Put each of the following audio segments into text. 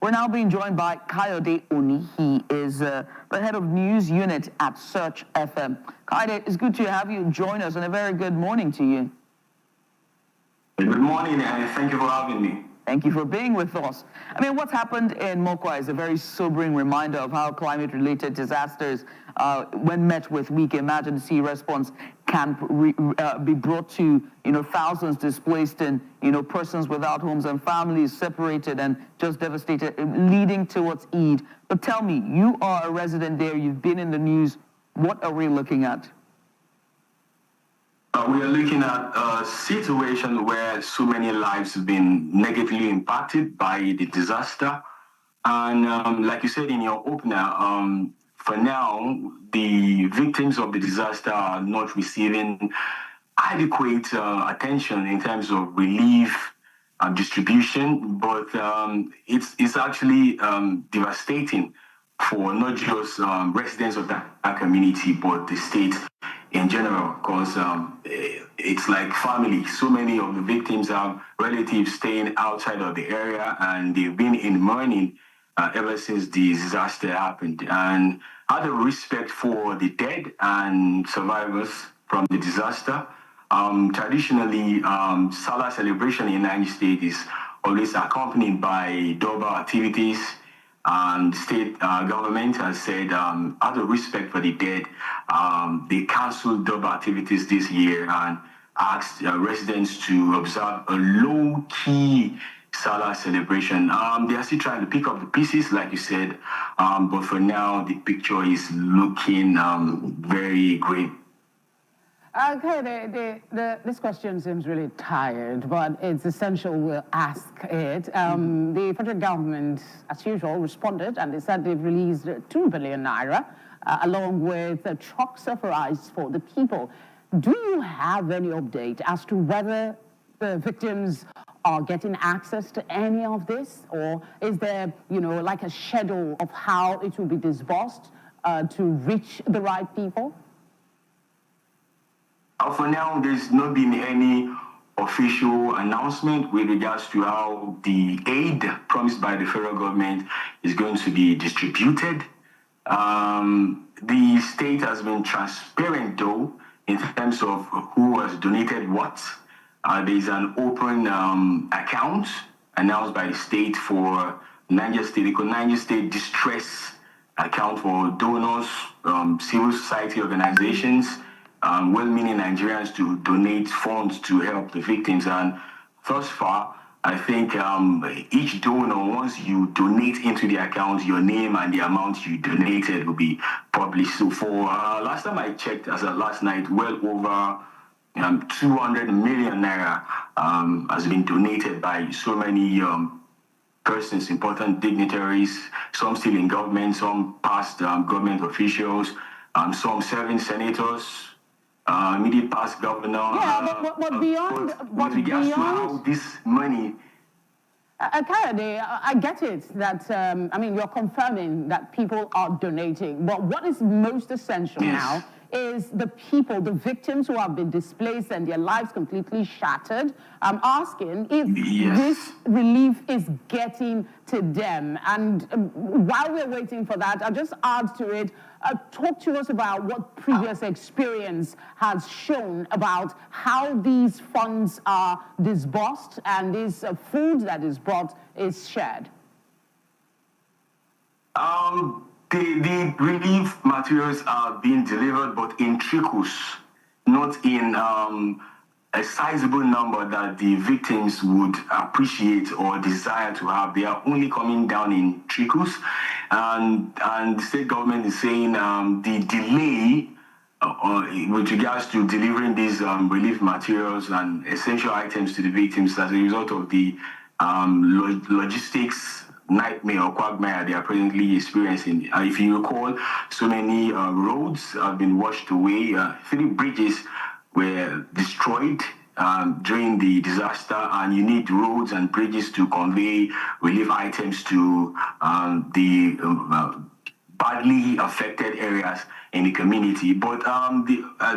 We're now being joined by Kayode Oni. He is the head of news unit at Search FM. Kayode, it's good to have you join us, and a very good morning to you. Good morning, and thank you for having me. Thank you for being with us. I mean, what's happened in Mokwa is a very sobering reminder of how climate-related disasters, when met with weak emergency response, can be brought to, thousands displaced and, persons without homes and families separated and just devastated, leading towards Eid. But tell me, you are a resident there, you've been in the news. What are we looking at? We are looking at a situation where so many lives have been negatively impacted by the disaster. And like you said in your opener, for now, the victims of the disaster are not receiving adequate attention in terms of relief distribution, but it's actually devastating for not just residents of that community, but the state in general, because it's like family. So many of the victims have relatives staying outside of the area, and they've been in mourning ever since the disaster happened. And out of respect for the dead and survivors from the disaster, traditionally, Salah celebration in Niger State is always accompanied by Durbar activities. And the state government has said, out of respect for the dead, they canceled Durbar activities this year and asked residents to observe a low-key Salah celebration. They are still trying to pick up the pieces, like you said, but for now, the picture is looking very grim. Okay, this question seems really tired, but it's essential we'll ask it. The federal government, as usual, responded, and they said they've released 2 billion naira, along with trucks authorized for the people. Do you have any update as to whether the victims are getting access to any of this, or is there, like a schedule of how it will be disbursed to reach the right people? For now, there's not been any official announcement with regards to how the aid promised by the federal government is going to be distributed. The state has been transparent, though, in terms of who has donated what. There's an open account announced by the state for Niger State, the Niger State Distress Account for donors, civil society organizations, well-meaning Nigerians to donate funds to help the victims. And thus far, I think each donor, once you donate into the account, your name and the amount you donated will be published. So for last time I checked, as of last night, well over 200 million naira has been donated by so many persons, important dignitaries, some still in government, some past government officials, some serving senators, immediate past governor. Yeah, but beyond how this money. Kayode, I get it that, you're confirming that people are donating, but what is most essential now is the people, the victims who have been displaced and their lives completely shattered. I'm asking if this relief is getting to them. And while we're waiting for that, I'll just add to it, talk to us about what previous experience has shown about how these funds are disbursed and this food that is brought is shared. The relief materials are being delivered, but in trickles, not in a sizable number that the victims would appreciate or desire to have. They are only coming down in trickles, and the state government is saying the delay with regards to delivering these relief materials and essential items to the victims as a result of the logistics nightmare or quagmire they are presently experiencing. If you recall, so many roads have been washed away. 3 bridges were destroyed during the disaster, and you need roads and bridges to convey relief items to the badly affected areas in the community. But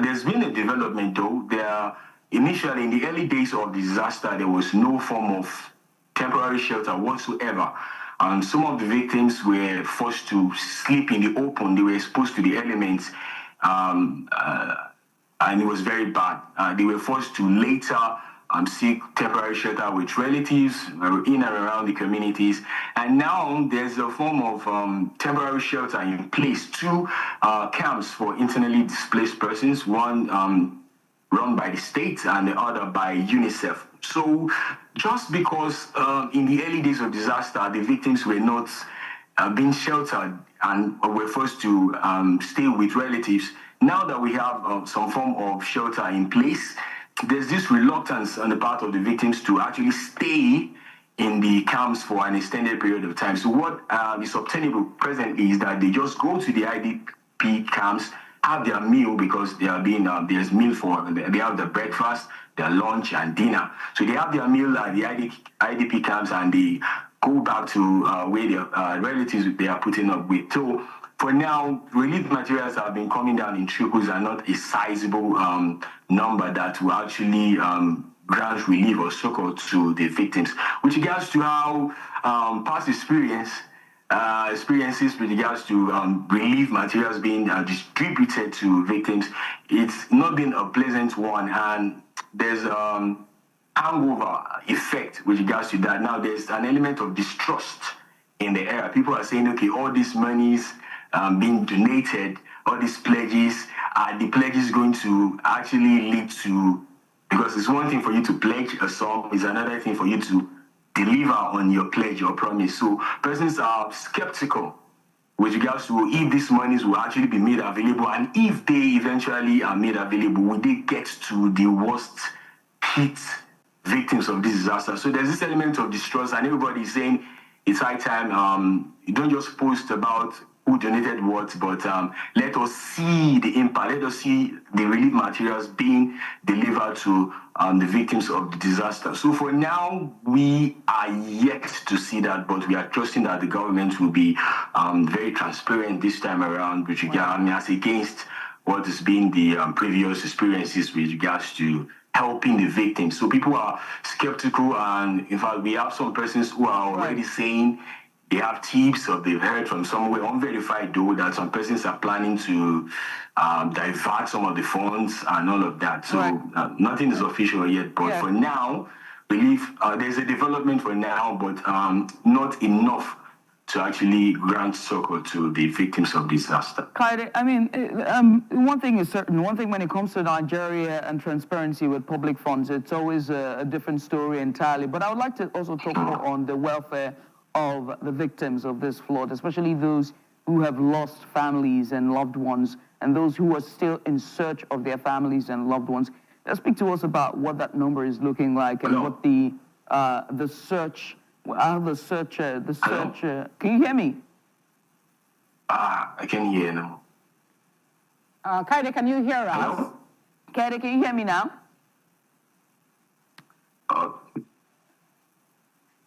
there's been a development, though. Initially, in the early days of the disaster, there was no form of temporary shelter whatsoever And some of the victims were forced to sleep in the open. They were exposed to the elements, and it was very bad. They were forced to later seek temporary shelter with relatives in and around the communities. And now there's a form of temporary shelter in place. Two camps for internally displaced persons, one run by the state and the other by UNICEF. So just because in the early days of disaster, the victims were not being sheltered and were forced to stay with relatives, now that we have some form of shelter in place, there's this reluctance on the part of the victims to actually stay in the camps for an extended period of time. So what is obtainable presently is that they just go to the IDP camps, have their meal because they are being there's meal for they have the breakfast, their lunch and dinner. So they have their meal at the IDP camps and they go back to where their relatives they are putting up with. So for now, relief materials have been coming down in trickles and not a sizable number that will actually grant relief or succor to the victims. With regards to how past experiences with regards to relief materials being distributed to victims, it's not been a pleasant one, and there's hangover effect with regards to that. Now there's an element of distrust in the area. People are saying, okay, all these monies being donated, all these pledges, are the pledges going to actually lead to, because it's one thing for you to pledge a sum, it's another thing for you to deliver on your pledge or promise. So persons are skeptical with regards to if these monies will actually be made available, and if they eventually are made available, will they get to the worst hit victims of this disaster? So there's this element of distrust, and everybody is saying it's high time. You don't just post about who donated what, but let us see the impact. Let us see the relief materials being delivered to the victims of the disaster. So for now, we are yet to see that, but we are trusting that the government will be very transparent this time around with regard, as against what has been the previous experiences with regards to helping the victims. So people are skeptical, and in fact, we have some persons who are already saying they have tips or they've heard from somewhere, unverified though, that some persons are planning to divert some of the funds and all of that. So nothing is official yet, but for now, believe there's a development for now, but not enough to actually grant succor to the victims of disaster. Kaide, I mean, one thing is certain. One thing when it comes to Nigeria and transparency with public funds, it's always a different story entirely. But I would like to also talk more on the welfare of the victims of this flood, especially those who have lost families and loved ones, and those who are still in search of their families and loved ones. Speak to us about what that number is looking like and what the search. Can you hear me? I can hear now. Kaide, can you hear us? Hello? Kaide, can you hear me now?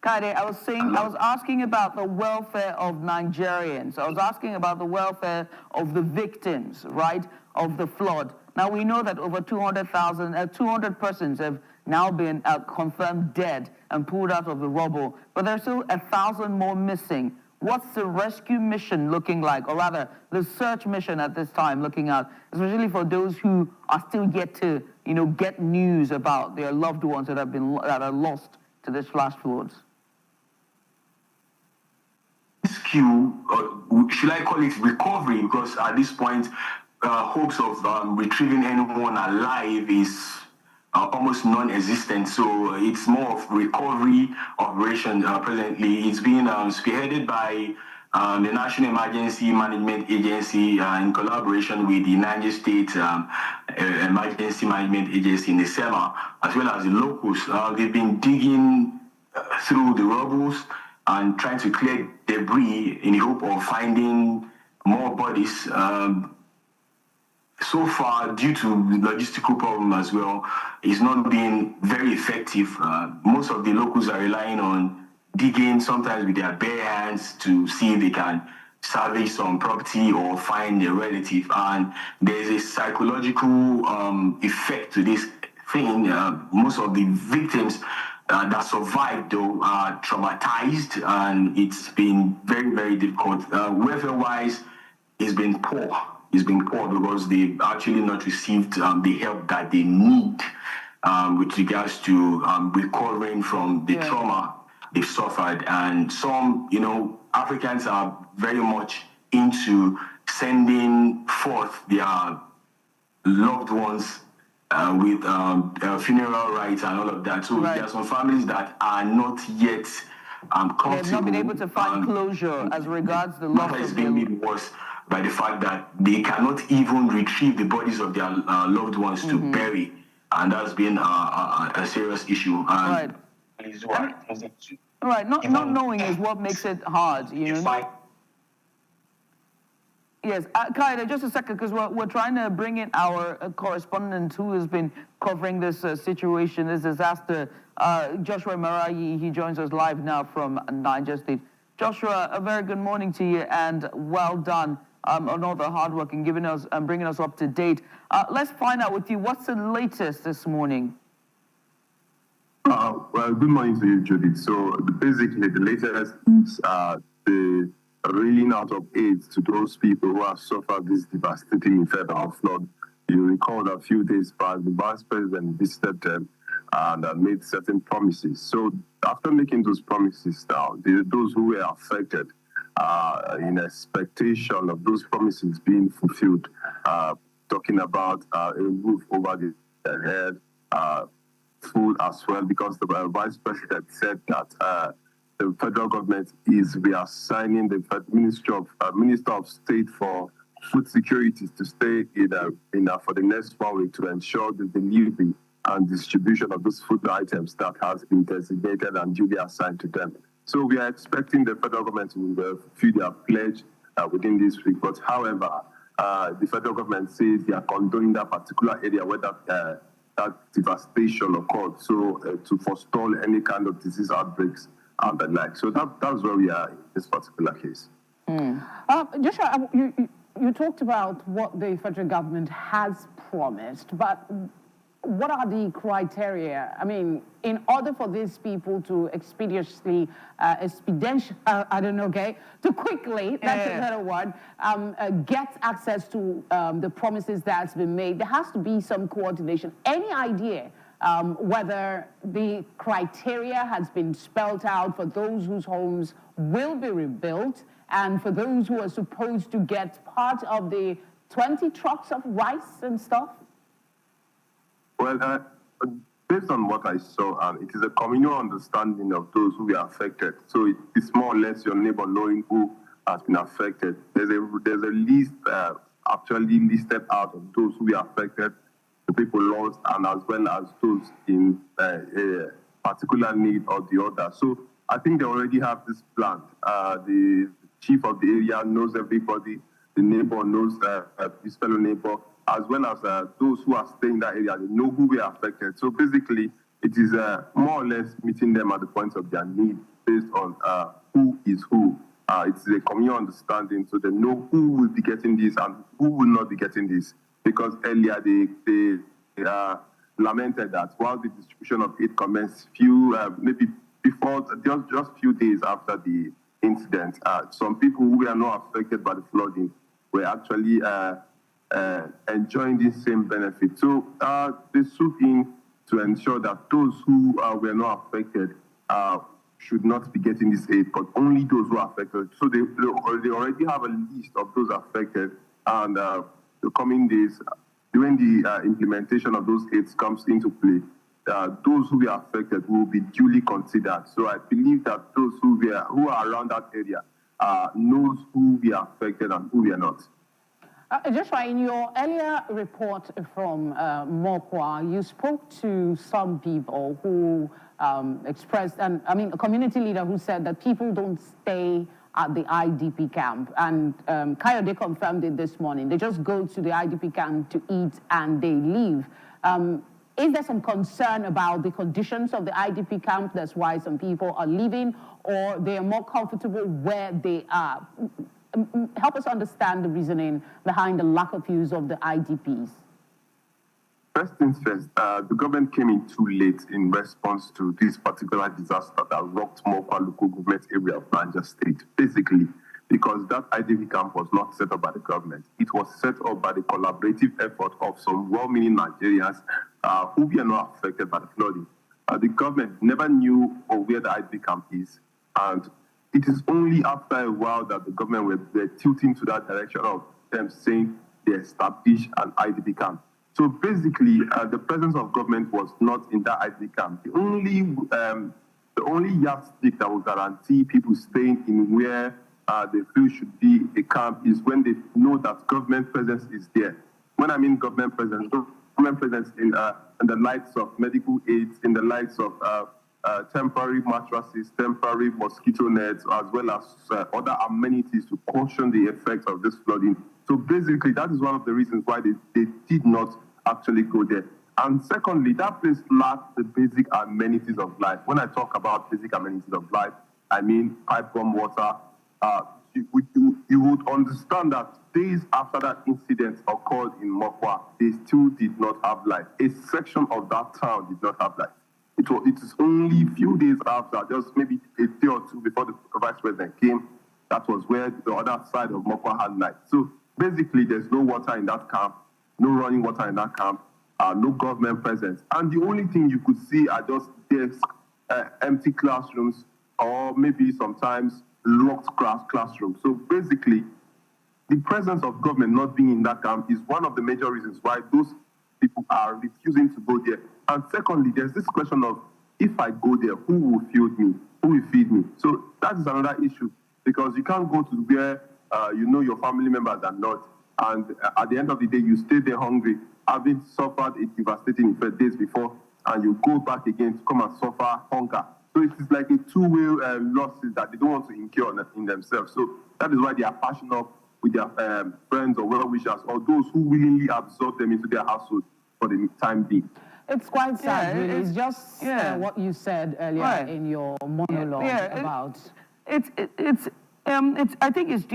Kaide, I was asking about the welfare of Nigerians. I was asking about the welfare of the victims, right, of the flood. Now, we know that over 200 persons have now been confirmed dead and pulled out of the rubble, but there's still 1,000 more missing. What's the rescue mission looking like, or rather, the search mission at this time looking at, especially for those who are still yet to, get news about their loved ones that are lost to this flash floods? Rescue, should I call it recovery? Because at this point, hopes of retrieving anyone alive is almost non-existent. So it's more of recovery operation presently. It's being spearheaded by the National Emergency Management Agency in collaboration with the Niger State Emergency Management Agency in NESEMA, as well as the locals. They've been digging through the rubbles and trying to clear debris in the hope of finding more bodies. So far, due to logistical problem as well, it's not been very effective. Most of the locals are relying on digging, sometimes with their bare hands, to see if they can salvage some property or find a relative. And there's a psychological effect to this thing. Most of the victims that survived, though, are traumatized, and it's been very, very difficult. Welfare-wise, it's been poor. It's been poor because they've actually not received the help that they need with regards to recovering from the trauma they've suffered. And some, Africans are very much into sending forth their loved ones with funeral rites and all of that. So there are some families that are not yet comfortable. They've not been able to find closure as regards the loss is of being made worse by the fact that they cannot even retrieve the bodies of their loved ones to bury, and that's been a serious issue. Right. Not knowing is what makes it hard, Yes, Kaida, just a second, because we're trying to bring in our correspondent who has been covering this situation, this disaster, Joshua Marayi. He joins us live now from Niger State. Joshua, a very good morning to you, and well done on all the hard work and bringing us up to date. Let's find out with you, what's the latest this morning? Well, good morning to you, Judith. So basically, the latest is the railing out of aid to those people who have suffered this devastating effect of flood. You recall that a few days back, the vice president visited them and made certain promises. So after making those promises now, those who were affected in expectation of those promises being fulfilled, talking about a roof over their head, food as well, because the vice president said that the federal government is reassigning the Minister of State for Food Security to stay for the next 1 week to ensure the delivery and distribution of those food items that has been designated and duly assigned to them. So we are expecting the federal government to fulfill their pledge within this week. But however, the federal government says they are condoning that particular area where that devastation occurred, so to forestall any kind of disease outbreaks and the like. So that's where we are in this particular case. Joshua, you talked about what the federal government has promised, but what are the criteria? I mean, in order for these people to to quickly, that's a better word, get access to the promises that's been made, there has to be some coordination. Any idea whether the criteria has been spelled out for those whose homes will be rebuilt and for those who are supposed to get part of the 20 trucks of rice and stuff? Well, based on what I saw, it is a communal understanding of those who are affected. So it's more or less your neighbor knowing who has been affected. There's a list actually listed out of those who are affected, the people lost, and as well as those in a particular need or the other. So I think they already have this plan. The chief of the area knows everybody. The neighbor knows his fellow neighbor, as well as those who are staying in that area. They know who were affected. So basically, it is more or less meeting them at the point of their need based on who is who. It's a communal understanding, so they know who will be getting this and who will not be getting this. Because earlier they lamented that while the distribution of aid commenced maybe before, just few days after the incident, some people who were not affected by the flooding were actually enjoying the same benefit. So they swoop in to ensure that those who were not affected should not be getting this aid, but only those who are affected. So they already have a list of those affected, and the coming days, when the implementation of those aids comes into play, those who are affected will be duly considered. So I believe that those who are around that area knows who we are affected and who we are not. Joshua, in your earlier report from Mokwa, you spoke to some people who expressed, and I mean, a community leader who said that people don't stay at the IDP camp. And Kayode confirmed it this morning. They just go to the IDP camp to eat and they leave. Is there some concern about the conditions of the IDP camp? That's why some people are leaving, or they are more comfortable where they are? Help us understand the reasoning behind the lack of use of the IDPs. First things first, the government came in too late in response to this particular disaster that rocked Mokwa local government area of Niger State, basically because that IDP camp was not set up by the government. It was set up by the collaborative effort of some well-meaning Nigerians who were not affected by the flooding. The government never knew where the IDP camp is, and it is only after a while that the government were tilting to that direction of them saying they established an IDP camp. So basically, the presence of government was not in that IDP camp. The only yardstick that will guarantee people staying in where they feel should be a camp is when they know that government presence is there. When I mean government presence in the likes of medical aids, in the likes of temporary mattresses, temporary mosquito nets, as well as other amenities to caution the effects of this flooding. So basically, that is one of the reasons why they did not actually go there. And secondly, that place lacked the basic amenities of life. When I talk about basic amenities of life, I mean pipe-bomb water. You would understand that days after that incident occurred in Mokwa, they still did not have light. A section of that town did not have light. It is only a few days after, just maybe a day or two before the vice president came, that was where the other side of Mokwa had light. So basically, there's no water in that camp, no running water in that camp, no government presence. And the only thing you could see are just desks, empty classrooms, or maybe sometimes locked classrooms. So basically, the presence of government not being in that camp is one of the major reasons why those people are refusing to go there. And secondly, there's this question of, if I go there, who will feed me? Who will feed me? So that is another issue, because you can't go to where your family members are not, and at the end of the day, you stay there hungry, having suffered a devastating effect days before, and you go back again to come and suffer hunger. So it is like a two-way losses that they don't want to incur in themselves. So that is why they are passionate up with their friends or well-wishers, or those who willingly absorb them into their household for the time being. It's quite sad, really. It's just what you said earlier in your monologue about. I think it's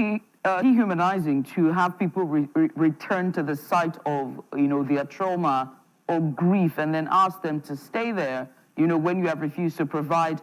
dehumanizing to have people return to the site of their trauma or grief and then ask them to stay there. When you have refused to provide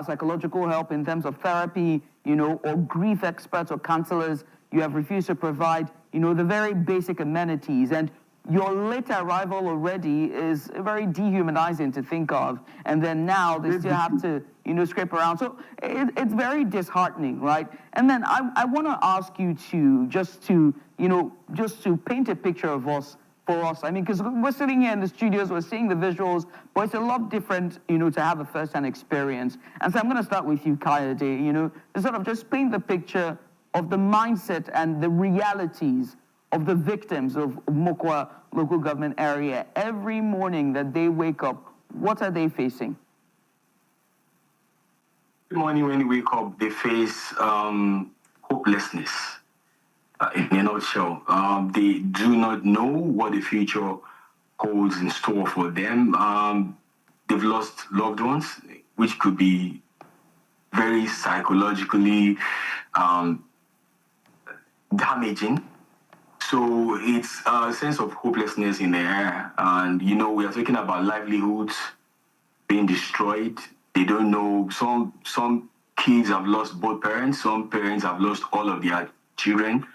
psychological help in terms of therapy, or grief experts or counselors, you have refused to provide the very basic amenities. And your late arrival already is very dehumanizing to think of, and then now they still have to, scrape around. So it's very disheartening, right? And then I want to ask you just to paint a picture of us for us. I mean, because we're sitting here in the studios, we're seeing the visuals, but it's a lot different, to have a first-hand experience. And so I'm going to start with you, Kayode, to sort of just paint the picture of the mindset and the realities of the victims of Mokwa local government area. Every morning that they wake up, what are they facing? Every morning when they wake up, they face hopelessness. In a nutshell, they do not know what the future holds in store for them. They've lost loved ones, which could be very psychologically damaging. So it's a sense of hopelessness in the air. And, we are talking about livelihoods being destroyed. They don't know. Some kids have lost both parents. Some parents have lost all of their children.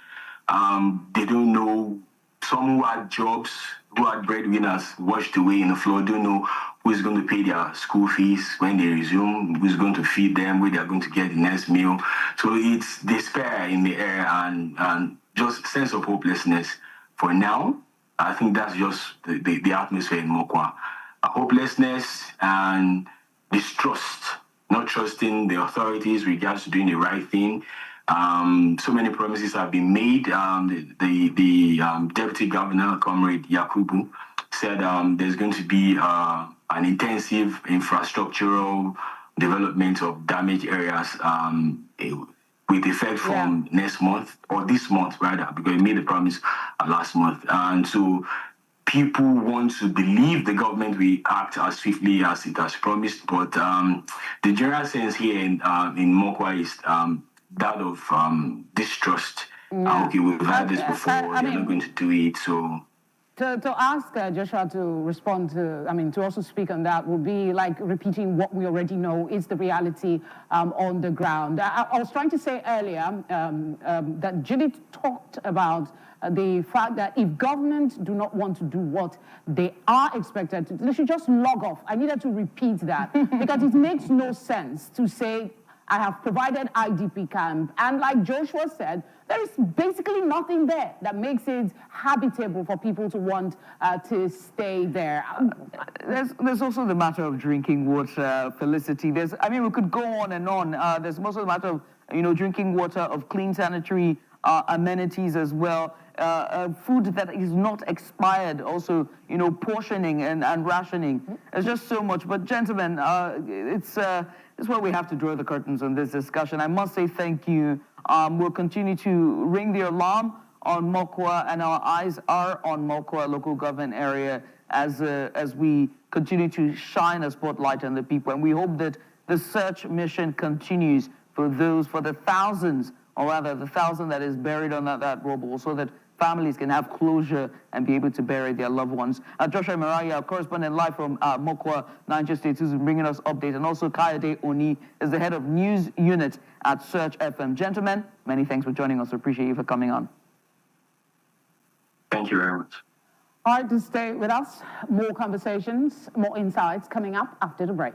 They don't know. Some who had jobs, who had breadwinners washed away in the flood, don't know who's going to pay their school fees when they resume, who's going to feed them, where they're going to get the next meal. So it's despair in the air and just sense of hopelessness. For now, I think that's just the atmosphere in Mokwa. Hopelessness and distrust, not trusting the authorities regards to doing the right thing. So many promises have been made. The Deputy Governor, Comrade Yakubu, said there's going to be an intensive infrastructural development of damaged areas with effect from next month, or this month rather, because he made the promise last month. And so people want to believe the government will act as swiftly as it has promised, but the general sense here in Mokwa is that of distrust. Okay, we've had this before, they're not going to do it, so To ask Joshua to respond to, to also speak on that would be like repeating what we already know is the reality on the ground. I was trying to say earlier that Judith talked about the fact that if government do not want to do what they are expected to, they should just log off. I needed to repeat that because it makes no sense to say, I have provided IDP camp. And like Joshua said, there is basically nothing there that makes it habitable for people to want to stay there. There's also the matter of drinking water, Felicity. We could go on and on. There's also the matter of, drinking water, of clean sanitary amenities as well. Food that is not expired, also, portioning and rationing. There's just so much. But gentlemen, it's where we have to draw the curtains on this discussion. I must say thank you. We'll continue to ring the alarm on Mokwa, and our eyes are on Mokwa local government area as we continue to shine a spotlight on the people. And we hope that the search mission continues for the thousands, or rather the 1,000 that is buried on that rubble, so that families can have closure and be able to bury their loved ones. Joshua Maraya, our correspondent live from Mokwa, Niger State, who's bringing us updates, and also Kayode Oni is the head of news unit at Search FM. Gentlemen, many thanks for joining us. We appreciate you for coming on. Thank you very much. All right, to stay with us, more conversations, more insights coming up after the break.